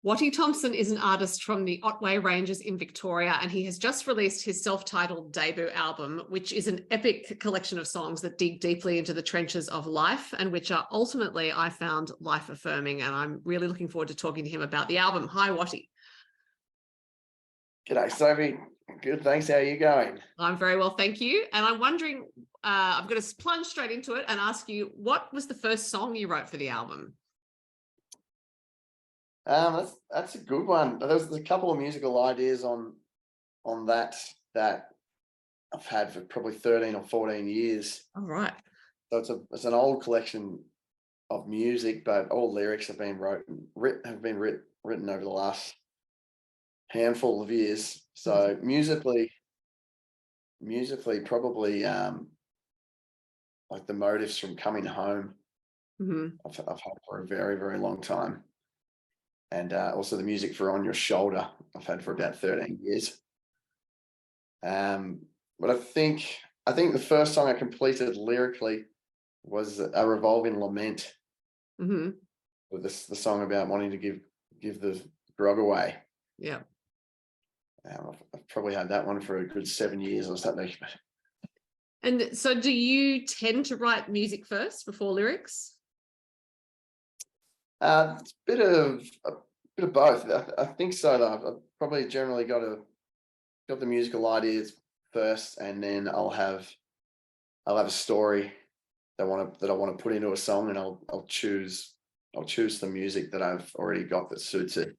Watty Thompson is an artist from the Ottway Ranges in Victoria, and he has just released his self-titled debut album, which is an epic collection of songs that dig deeply into the trenches of life and which are ultimately, I found, life-affirming. And I'm really looking forward to talking to him about the album. Hi, Watty. G'day, Sophie. Good, thanks. How are you going? I'm very well, thank you. And I'm wondering, I'm going to plunge straight into it and ask you, what was the first song you wrote for the album? That's a good one. There's a couple of musical ideas on that I've had for probably 13 or 14 years. All right. So it's an old collection of music, but all lyrics have been written over the last handful of years. So musically probably like the motives from Coming Home. I've had for a very, very long time. And also the music for On Your Shoulder I've had for about 13 years. But I think the first song I completed lyrically was A Revolving Lament. With the song about wanting to give the grog away. Yeah. I've probably had that one for a good 7 years or something. And so do you tend to write music first before lyrics? It's a bit of both. I think so. Though I've probably generally got the musical ideas first, and then I'll have a story that I want to put into a song, and I'll choose the music that I've already got that suits it.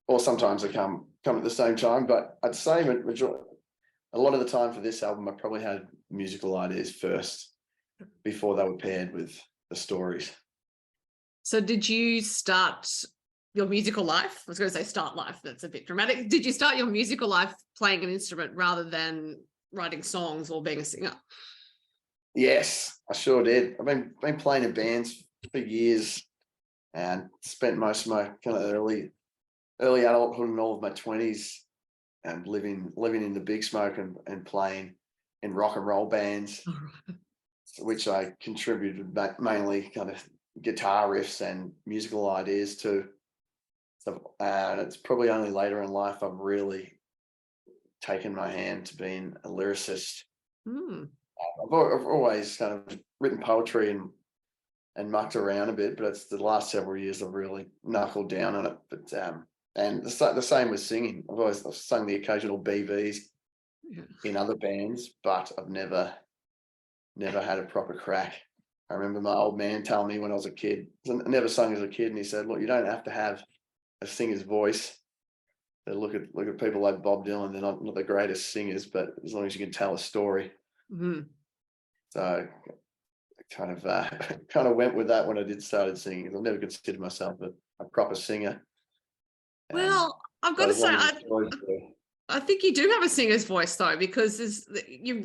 Or sometimes they come at the same time. But I'd say a lot of the time for this album, I probably had musical ideas first before they were paired with the stories. So did you start your musical life? I was going to say start life. That's a bit dramatic. Did you start your musical life playing an instrument rather than writing songs or being a singer? Yes, I sure did. I've been playing in bands for years and spent most of my kind of early adulthood and all of my 20s and living in the big smoke and playing in rock and roll bands, which I contributed mainly kind of guitar riffs and musical ideas to. So, and it's probably only later in life I've really taken my hand to being a lyricist. I've always kind of written poetry and mucked around a bit, but it's the last several years I've really knuckled down on it. But and the same with singing. I've sung the occasional BVs in other bands, but I've never had a proper crack. I remember my old man telling me when I was a kid, I never sung as a kid, and he said, "Look, you don't have to have a singer's voice. They look at people like Bob Dylan. They're not the greatest singers, but as long as you can tell a story." So I kind of went with that when I started singing. I've never considered myself a proper singer. Well, I've got to say, I think you do have a singer's voice though, because you're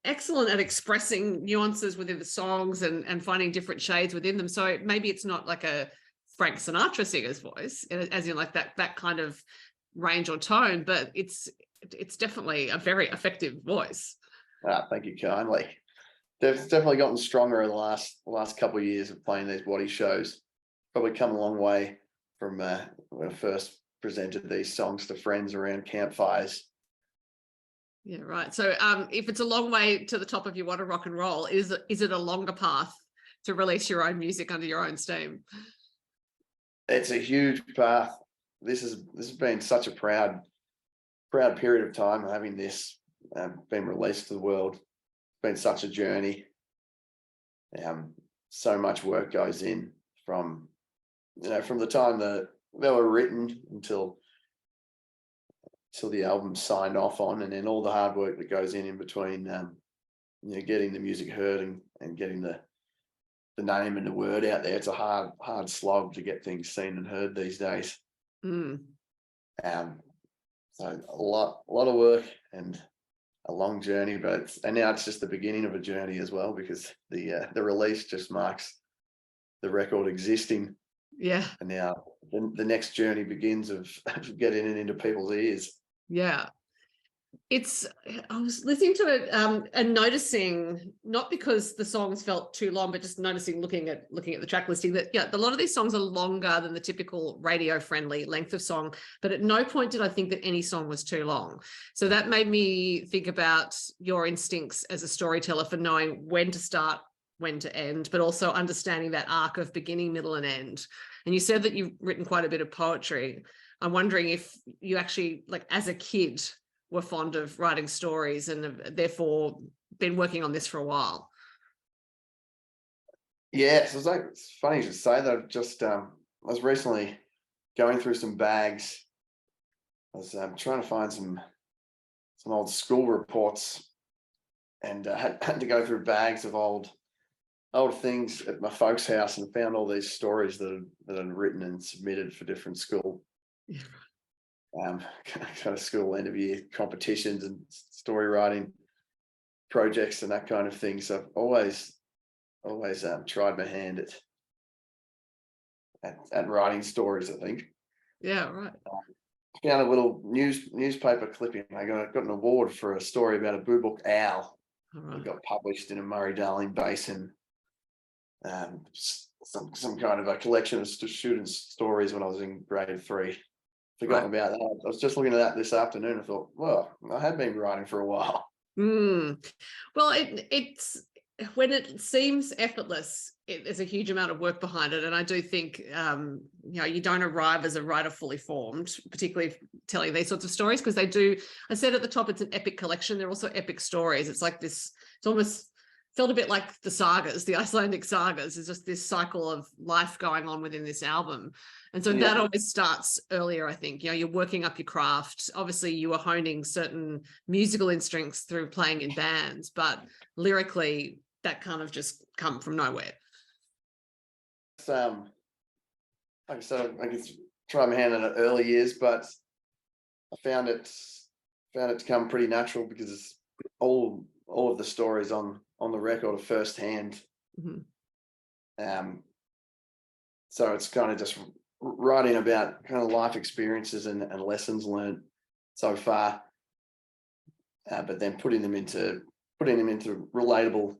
excellent at expressing nuances within the songs and finding different shades within them. So maybe it's not like a Frank Sinatra singer's voice, as in like that kind of range or tone, but it's definitely a very effective voice. Thank you kindly. They've definitely gotten stronger in the last couple of years of playing these Watty shows. Probably come a long way from when I first presented these songs to friends around campfires. Yeah, right. So if it's a long way to the top of your What a Rock and Roll, is it a longer path to release your own music under your own steam? It's a huge path. This has been such a proud period of time having this been released to the world. It's been such a journey. So much work goes in from the time that they were written until the album's signed off on, and then all the hard work that goes in between, getting the music heard and getting the name and the word out there. It's a hard slog to get things seen and heard these days. So a lot of work and a long journey, and now it's just the beginning of a journey as well, because the release just marks the record existing. Yeah. And now the next journey begins of getting it into people's ears. Yeah. I was listening to it and noticing, not because the songs felt too long, but just noticing, looking at the track listing, that a lot of these songs are longer than the typical radio friendly length of song, but at no point did I think that any song was too long. So that made me think about your instincts as a storyteller for knowing when to start, when to end, but also understanding that arc of beginning, middle, and end. And you said that you've written quite a bit of poetry. I'm wondering if you actually, like, as a kid, were fond of writing stories and have therefore been working on this for a while. Yeah, so it's funny you should say that. I was recently going through some bags. I was trying to find some old school reports, and had to go through bags of old things at my folks' house, and found all these stories that I'd written and submitted for different school kind of school end of year competitions and story writing projects and that kind of thing. So I've always tried my hand at writing stories, I think. Yeah, right. Found a little newspaper clipping. I got an award for a story about a boobook owl. Right. It got published in a Murray-Darling Basin. Some kind of a collection of students' stories when I was in grade 3. Forgotten about that. I was just looking at that this afternoon. I thought, well, I had been writing for a while. Well, it's when it seems effortless, there's a huge amount of work behind it. And I do think, you don't arrive as a writer fully formed, particularly telling these sorts of stories, because they do. I said at the top, it's an epic collection. They're also epic stories. It's like this. It's almost felt a bit like the sagas, the Icelandic sagas. Is just this cycle of life going on within this album. And so that always starts earlier, I think. You're working up your craft. Obviously, you were honing certain musical instincts through playing in bands, but lyrically, that kind of just come from nowhere. Like I said, I guess try my hand in it early years, but I found it to come pretty natural, because all of the stories on the record are first hand. So it's kind of just writing about kind of life experiences and lessons learned so far, but then putting them into relatable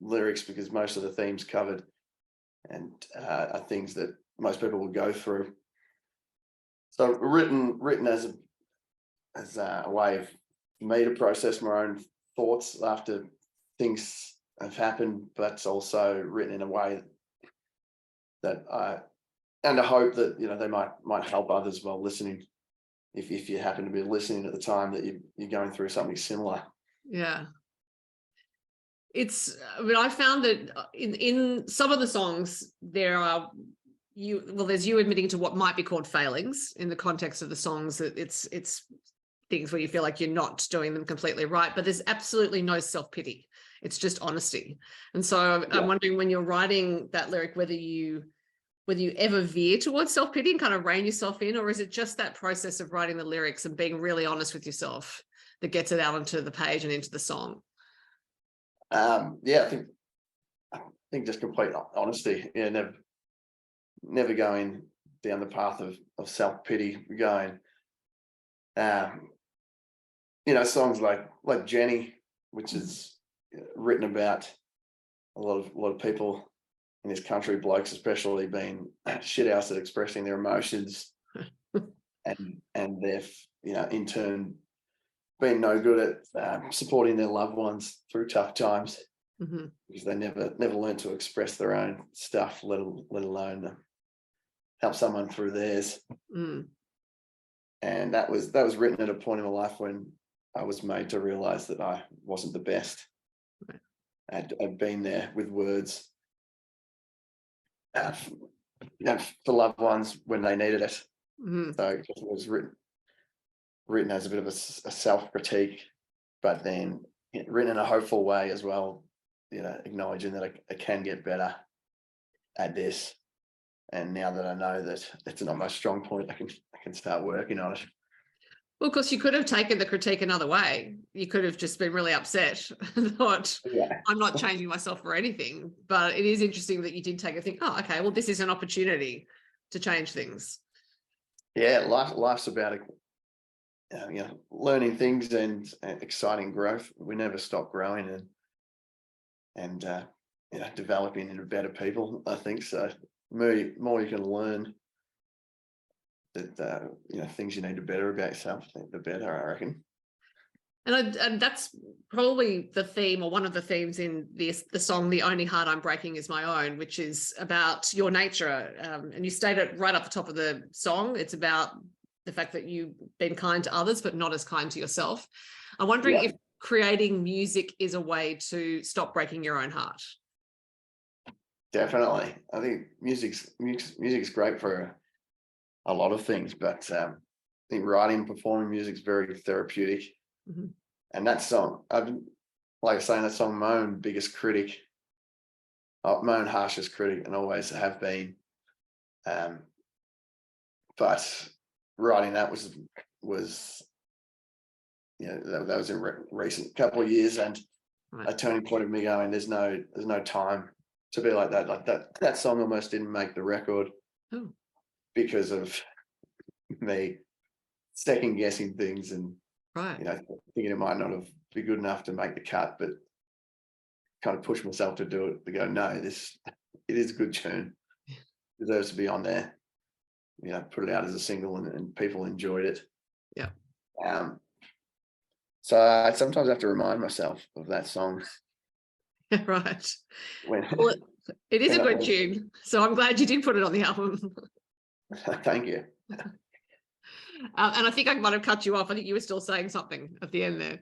lyrics, because most of the themes covered and are things that most people will go through. So written as a way of me to process my own thoughts after things have happened, but also written in a way that and I hope that they might help others while listening, if you happen to be listening at the time that you're going through something similar. Yeah. I found that in some of the songs there's you admitting to what might be called failings in the context of the songs, that it's things where you feel like you're not doing them completely right, but there's absolutely no self-pity. It's just honesty. And so I'm wondering, when you're writing that lyric, whether you ever veer towards self-pity and kind of rein yourself in, or is it just that process of writing the lyrics and being really honest with yourself that gets it out onto the page and into the song? I think just complete honesty. Never going down the path of self-pity. Going, songs like Jenny, which is written about a lot of people in this country, blokes especially, being shithouse at expressing their emotions, and they've in turn been no good at supporting their loved ones through tough times, because they never learn to express their own stuff, let alone help someone through theirs. And that was written at a point in my life when I was made to realize that I wasn't the best. I'd been there with words for loved ones when they needed it. So it was written as a bit of a self-critique, but then written in a hopeful way as well, acknowledging that I can get better at this. And now that I know that it's not my strong point, I can start working on it. Well, of course, you could have taken the critique another way. You could have just been really upset and thought, I'm not changing myself for anything. But it is interesting that you did take a think, oh, okay, well, this is an opportunity to change things. Yeah, life's about learning things and exciting growth. We never stop growing and developing into better people. I think so. More you can learn that things you need to better about yourself, the better, I reckon. And that's probably the theme, or one of the themes in the song "The Only Heart I'm Breaking Is My Own," which is about your nature. And you state it right up the top of the song. It's about the fact that you've been kind to others, but not as kind to yourself. I'm wondering if creating music is a way to stop breaking your own heart. Definitely. I think music's great for a lot of things, but I think writing and performing music is very therapeutic. Mm-hmm. And that song, like I was saying, that song, my own biggest critic, my own harshest critic, and always have been. But writing that was that was in recent couple of years, and a turning point of me going, there's no time to be like that. Like that song almost didn't make the record because of me second guessing things and thinking it might not have been good enough to make the cut, but kind of push myself to do it, to go, no, it is a good tune, deserves to be on there. Put it out as a single and people enjoyed it. So I sometimes have to remind myself of that song. Right. Well, it is a good tune, so I'm glad you did put it on the album. Thank you. And I think I might have cut you off. I think you were still saying something at the end there.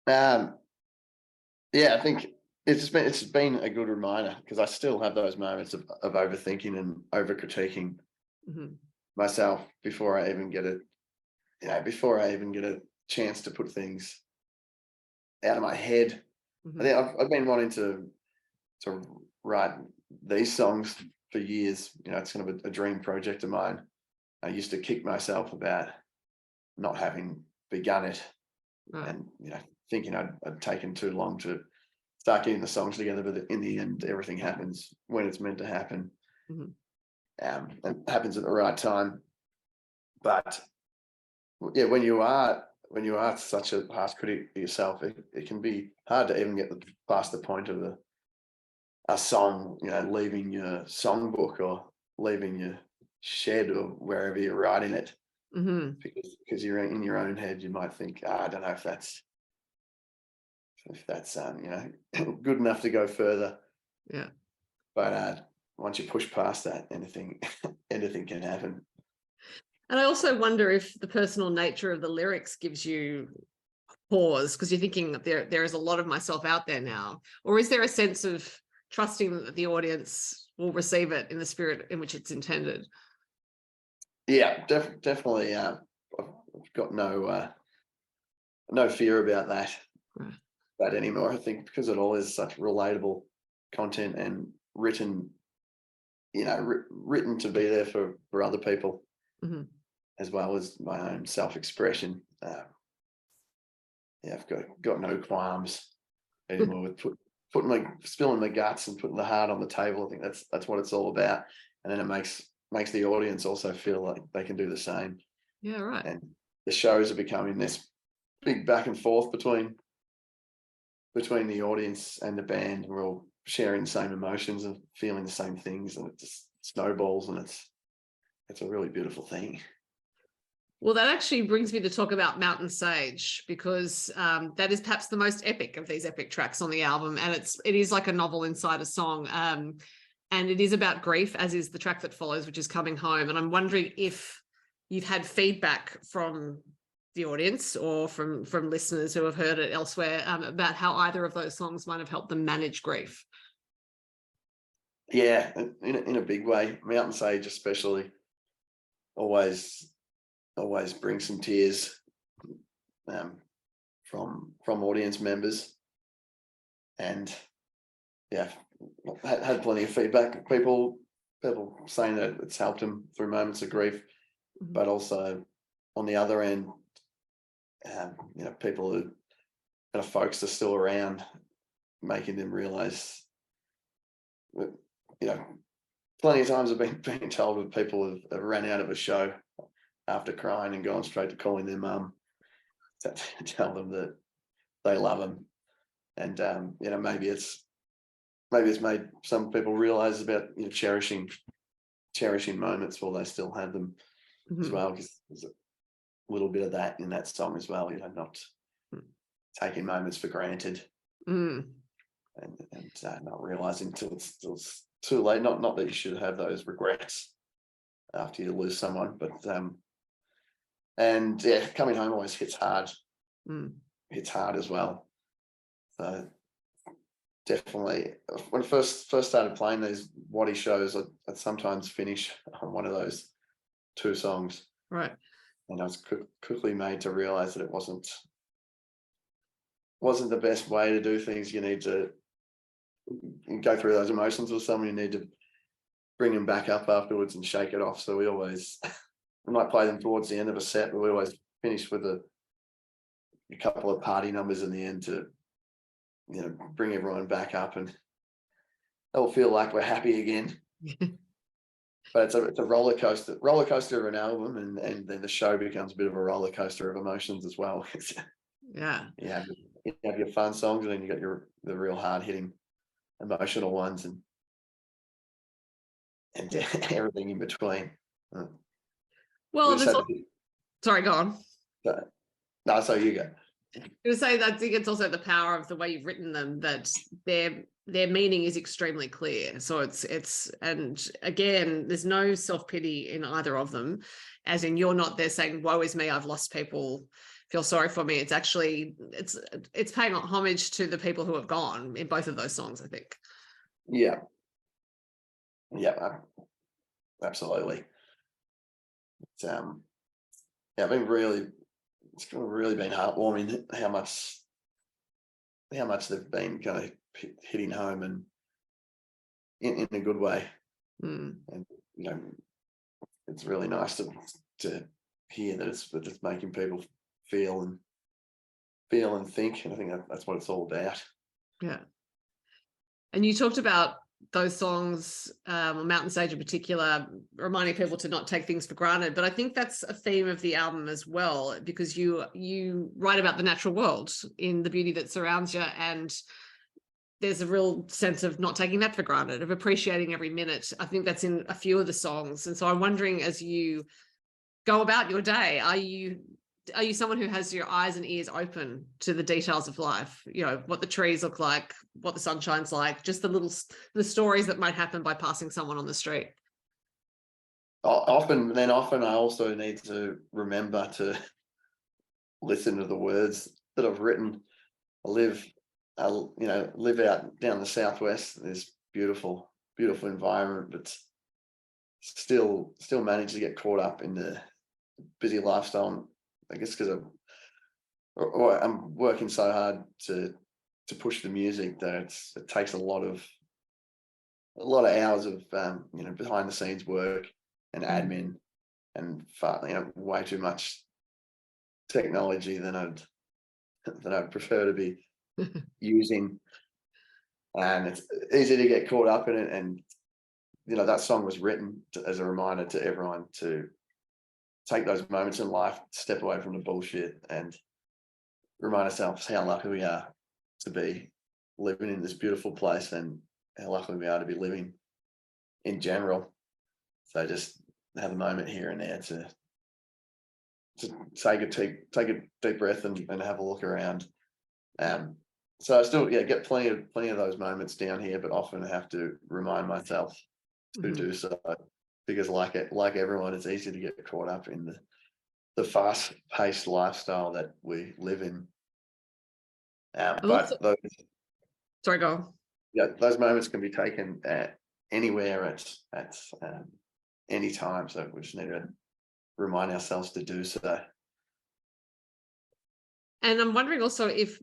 I think it's been a good reminder, because I still have those moments of overthinking and over critiquing myself before I even get a chance to put things out of my head. I think I've been wanting to write these songs for years. It's kind of a dream project of mine. I used to kick myself about not having begun it, and thinking I'd taken too long to start getting the songs together. But in the end, everything happens when it's meant to happen. It happens at the right time. But when you are such a harsh critic of yourself, it can be hard to even get past the point of a song, leaving your songbook or leaving your shed or wherever you're writing it, because you're in your own head. You might think, I don't know if that's good enough to go further. But once you push past that, anything can happen. And I also wonder if the personal nature of the lyrics gives you pause, because you're thinking there is a lot of myself out there now, or is there a sense of trusting that the audience will receive it in the spirit in which it's intended? Definitely. I've got no fear about that anymore. I think because it all is such relatable content and written to be there for other people, as well as my own self-expression. I've got no qualms anymore with spilling my guts and putting the heart on the table. I think that's what it's all about, and then it makes the audience also feel like they can do the same. And the shows are becoming this big back and forth between the audience and the band. We're all sharing the same emotions and feeling the same things, and it just snowballs, and it's a really beautiful thing. Well, that actually brings me to talk about Mountain Sage, because that is perhaps the most epic of these epic tracks on the album, and it is like a novel inside a song, and it is about grief, as is the track that follows, which is Coming Home. And I'm wondering if you've had feedback from the audience or from listeners who have heard it elsewhere about how either of those songs might have helped them manage grief. Yeah, in a big way. Mountain Sage especially always brings some tears from audience members, and had plenty of feedback. People saying that it's helped them through moments of grief, but also on the other end, people who kind of folks are still around, making them realise that, plenty of times I've been told that people have ran out of a show after crying and gone straight to calling their mum to tell them that they love them. And maybe it's made some people realize about cherishing moments while they still have them as well, because there's a little bit of that in that song as well, not taking moments for granted and not realizing until it's too late. Not that you should have those regrets after you lose someone, but coming home always hits hard. Hits hard as well. So definitely, when I first started playing these Watty shows, I'd sometimes finish on one of those 2 songs. Right. And I was quickly made to realize that it wasn't the best way to do things. You need to go through those emotions with someone. You need to bring them back up afterwards and shake it off. So we might play them towards the end of a set, but we always finish with a couple of party numbers in the end to bring everyone back up, and they'll feel like we're happy again. But it's a roller coaster of an album, and then the show becomes a bit of a roller coaster of emotions as well. Yeah. You have your fun songs, and then you got the real hard hitting emotional ones, and everything in between. Well, sorry, go on. No, so you go. I was going to say that I think it's also the power of the way you've written them, that their meaning is extremely clear. So it's and again, there's no self-pity in either of them, as in you're not there saying, woe is me, I've lost people, feel sorry for me. It's actually it's paying homage to the people who have gone in both of those songs, I think. Yeah, absolutely. I've been it's really been heartwarming how much they've been kind of hitting home, and in a good way. And it's really nice to hear that it's making people feel and think, and I think that's what it's all about. Yeah. And you talked about those songs, Mountain Stage in particular, reminding people to not take things for granted. But I think that's a theme of the album as well, because you write about the natural world in the beauty that surrounds you, and there's a real sense of not taking that for granted, of appreciating every minute. I think that's in a few of the songs. And so I'm wondering, as you go about your day, are you someone who has your eyes and ears open to the details of life? What the trees look like, what the sun shines like, just the stories that might happen by passing someone on the street. Often I also need to remember to listen to the words that I've written. I live out down the southwest. There's beautiful environment, but still manage to get caught up in the busy lifestyle. I guess because I'm working so hard to push the music that it takes a lot of hours of behind the scenes work and admin, and way too much technology than I'd prefer to be using, and it's easy to get caught up in it. And that song was written as a reminder to everyone to take those moments in life, step away from the bullshit, and remind ourselves how lucky we are to be living in this beautiful place, and how lucky we are to be living in general. So just have a moment here and there to take a deep breath and have a look around. So I still get plenty of those moments down here, but often I have to remind myself to do so, because like everyone, it's easy to get caught up in the fast-paced lifestyle that we live in. But sorry, go on. Yeah, those moments can be taken at anywhere at any time. So we just need to remind ourselves to do so. And I'm wondering also if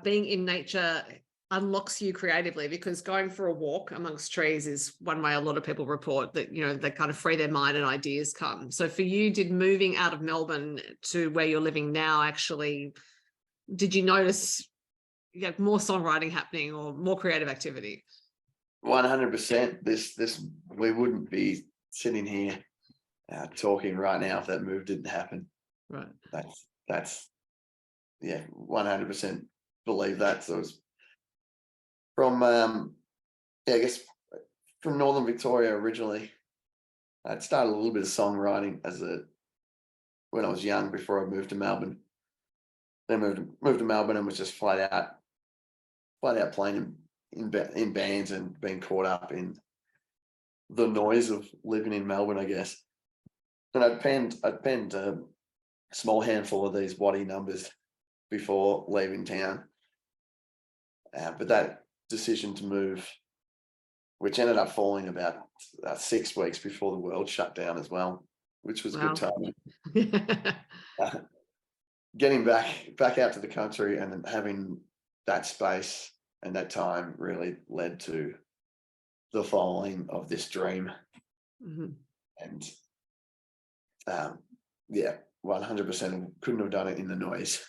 being in nature unlocks you creatively, because going for a walk amongst trees is one way a lot of people report that, they kind of free their mind and ideas come. So for you, did moving out of Melbourne to where you're living now actually, did you notice more songwriting happening or more creative activity? 100%. This we wouldn't be sitting here talking right now if that move didn't happen. Right. That's 100% believe that. So it's from I guess from Northern Victoria originally. I'd started a little bit of songwriting when I was young before I moved to Melbourne. Then moved to Melbourne and was just flat out playing in bands and being caught up in the noise of living in Melbourne, I guess. And I'd penned a small handful of these Watty numbers before leaving town. But that decision to move, which ended up falling about 6 weeks before the world shut down as well, which was Wow. good timing. Getting back out to the country and then having that space and that time really led to the following of this dream. Mm-hmm. And 100% couldn't have done it in the noise.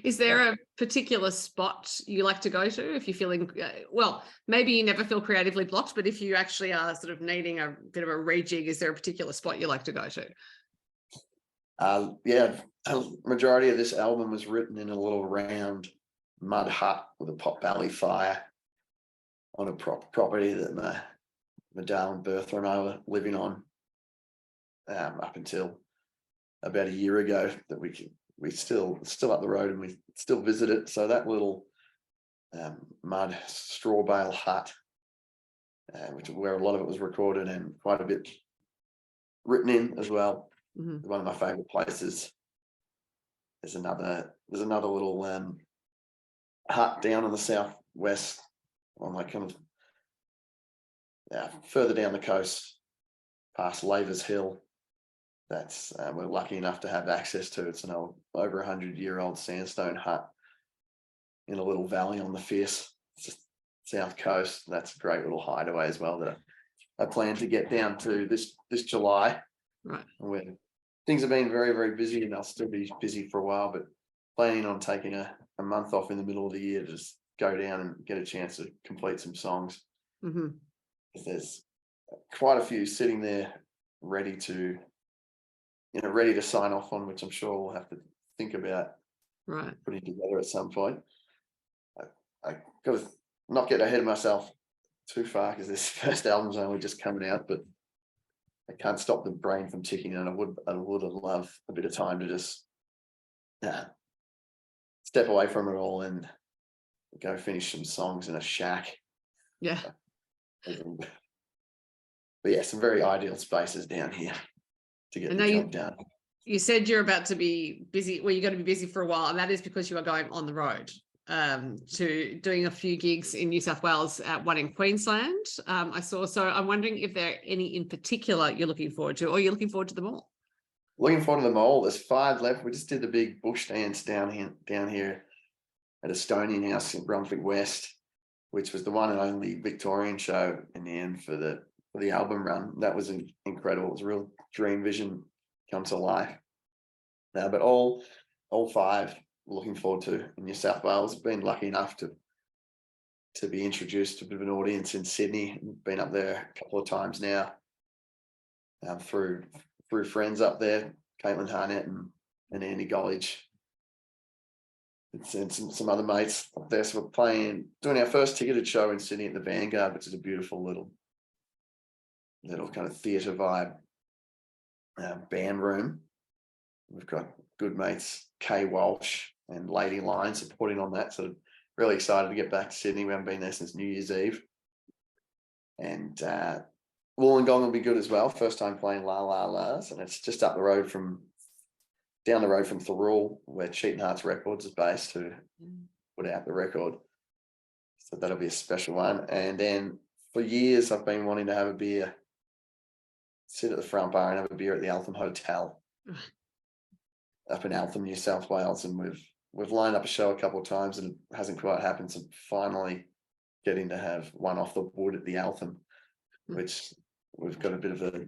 Is there a particular spot you like to go to if you're feeling, well, maybe you never feel creatively blocked, but if you actually are sort of needing a bit of a rejig, is there a particular spot you like to go to? A majority of this album was written in a little round mud hut with a pot belly fire on a property that my darling Bertha and I were living on up until about a year ago. That we still up the road and we still visit it. So that little mud straw bale hut, where a lot of it was recorded and quite a bit written in as well. Mm-hmm. One of my favorite places. There's another little hut down in the southwest, on like kind of further down the coast, past Lavers Hill. That's we're lucky enough to have access to. It's an over 100-year-old sandstone hut in a little valley on the Fierce south coast. That's a great little hideaway as well that I plan to get down to this July. Right. Where things have been very, very busy, and I'll still be busy for a while, but planning on taking a month off in the middle of the year to just go down and get a chance to complete some songs. Mm-hmm. There's quite a few sitting there ready to sign off on, which I'm sure we'll have to think about putting together at some point. I got to not get ahead of myself too far because this first album's only just coming out, but I can't stop the brain from ticking, and I would have loved a bit of time to just step away from it all and go finish some songs in a shack. Yeah. But yeah, some very ideal spaces down here to get the job done. You said you're about to be busy. Well, you're going to be busy for a while, and that is because you are going on the road to doing a few gigs in New South Wales, one in Queensland. I saw. So I'm wondering if there are any in particular you're looking forward to, or you're looking forward to them all. Looking forward to them all. There's 5 left. We just did the big bush dance down here at Estonian House in Brunswick West, which was the one and only Victorian show in the end for the album run. That was incredible. It was a real dream vision come to life. But all 5 looking forward to in New South Wales. Been lucky enough to be introduced to a bit of an audience in Sydney. Been up there a couple of times now through friends up there, Caitlin Harnett and Andy Gollage. And some other mates up there. So we're doing our first ticketed show in Sydney at the Vanguard, which is a beautiful little kind of theatre vibe band room. We've got good mates Kay Walsh and Lady Lion supporting on that. So really excited to get back to Sydney. We haven't been there since New Year's Eve. And Wollongong will be good as well. First time playing La La La's, and it's just down the road from Thirroul, where Cheating Hearts Records is based, to put out the record. So that'll be a special one. And then for years I've been wanting to have a beer, sit at the front bar and have a beer at the Eltham Hotel up in Eltham, New South Wales. And we've lined up a show a couple of times and it hasn't quite happened. So finally getting to have one off the wood at the Eltham, which we've got a bit of a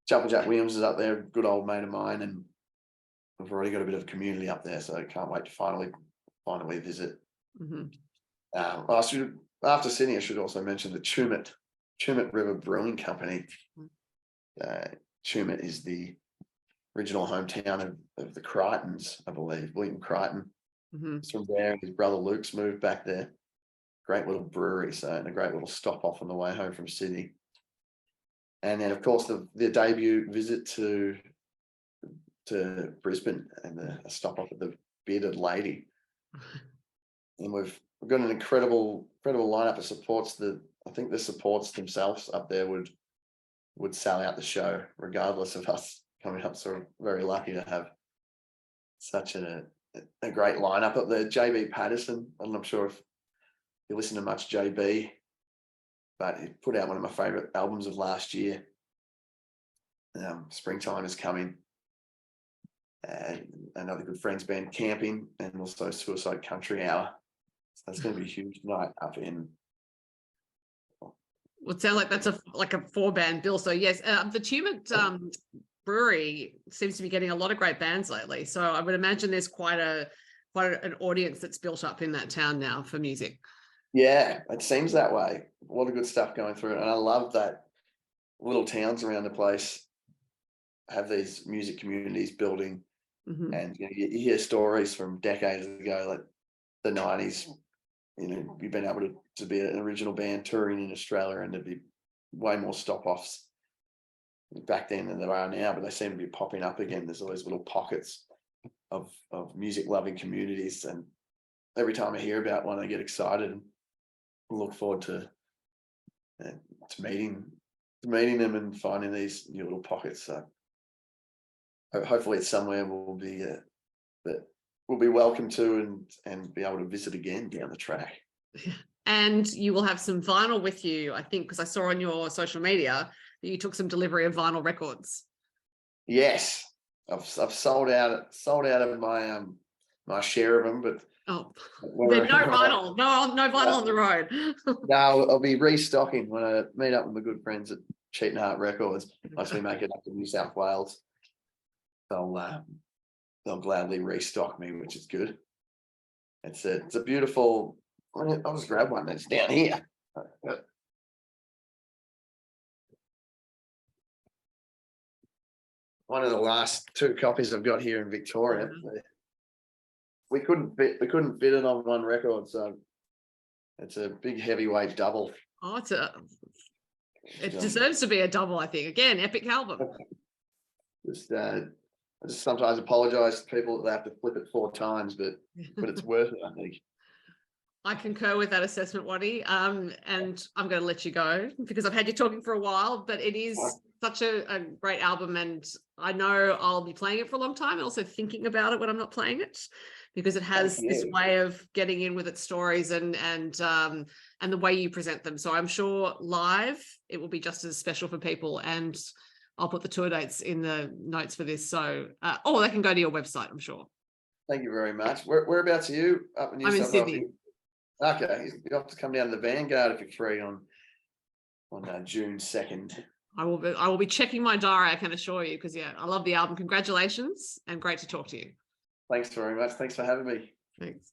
Jumper Jack Williams is up there, a good old mate of mine, and we've already got a bit of a community up there, so I can't wait to finally visit. Mm-hmm. After Sydney, I should also mention the Tumut River Brewing Company. Tumut is the original hometown of the Crichtons, I believe, William Crichton. It's from there. His brother Luke's moved back there. Great little brewery, and a great little stop off on the way home from Sydney. And then, of course, the debut visit to Brisbane and a stop off at the Bearded Lady. And we've got an incredible lineup that supports I think the supports themselves up there would sell out the show regardless of us coming up. So we're very lucky to have such a great lineup up there. JB Patterson, I'm not sure if you listen to much JB, but he put out one of my favorite albums of last year. Springtime is Coming. And another good friends band, Camping, and also Suicide Country Hour. So that's going to be a huge night up in. Would sound like that's a 4-band bill. So yes, the Tumut brewery seems to be getting a lot of great bands lately. So I would imagine there's quite an audience that's built up in that town now for music. Yeah, it seems that way. A lot of good stuff going through it. And I love that little towns around the place have these music communities building. And you hear stories from decades ago, like the 90s. You've been able to be an original band touring in Australia, and there'd be way more stop-offs back then than there are now, but they seem to be popping up again. There's always little pockets of music-loving communities, and every time I hear about one, I get excited and look forward to meeting them and finding these new little pockets. So hopefully it's somewhere that we'll be welcome to and be able to visit again down the track. And you will have some vinyl with you, I think, because I saw on your social media that you took some delivery of vinyl records. Yes, I've sold out of my share of them, but there's no vinyl, no vinyl on the road. No, I'll be restocking when I meet up with my good friends at Cheat and Heart Records. Once we make it up to New South Wales, they'll gladly restock me, which is good. It's a beautiful. I'll just grab one that's down here. One of the last 2 copies I've got here in Victoria. We couldn't fit it on one record, so it's a big heavyweight double. Oh, it deserves to be a double, I think. Again, epic album. I just sometimes apologise to people that they have to flip it 4 times, but it's worth it, I think. I concur with that assessment, Watty. And I'm going to let you go because I've had you talking for a while, but it is such a great album, and I know I'll be playing it for a long time and also thinking about it when I'm not playing it, because it has this way of getting in with its stories and the way you present them. So I'm sure live it will be just as special for people, and I'll put the tour dates in the notes for this. So, they can go to your website, I'm sure. Thank you very much. Whereabouts are you? Up in New South Wales? I'm in Sydney. Okay, you have to come down to the Vanguard if you're free on June 2nd. I will be checking my diary, I can assure you, because I love the album. Congratulations, and great to talk to you. Thanks very much. Thanks for having me. Thanks.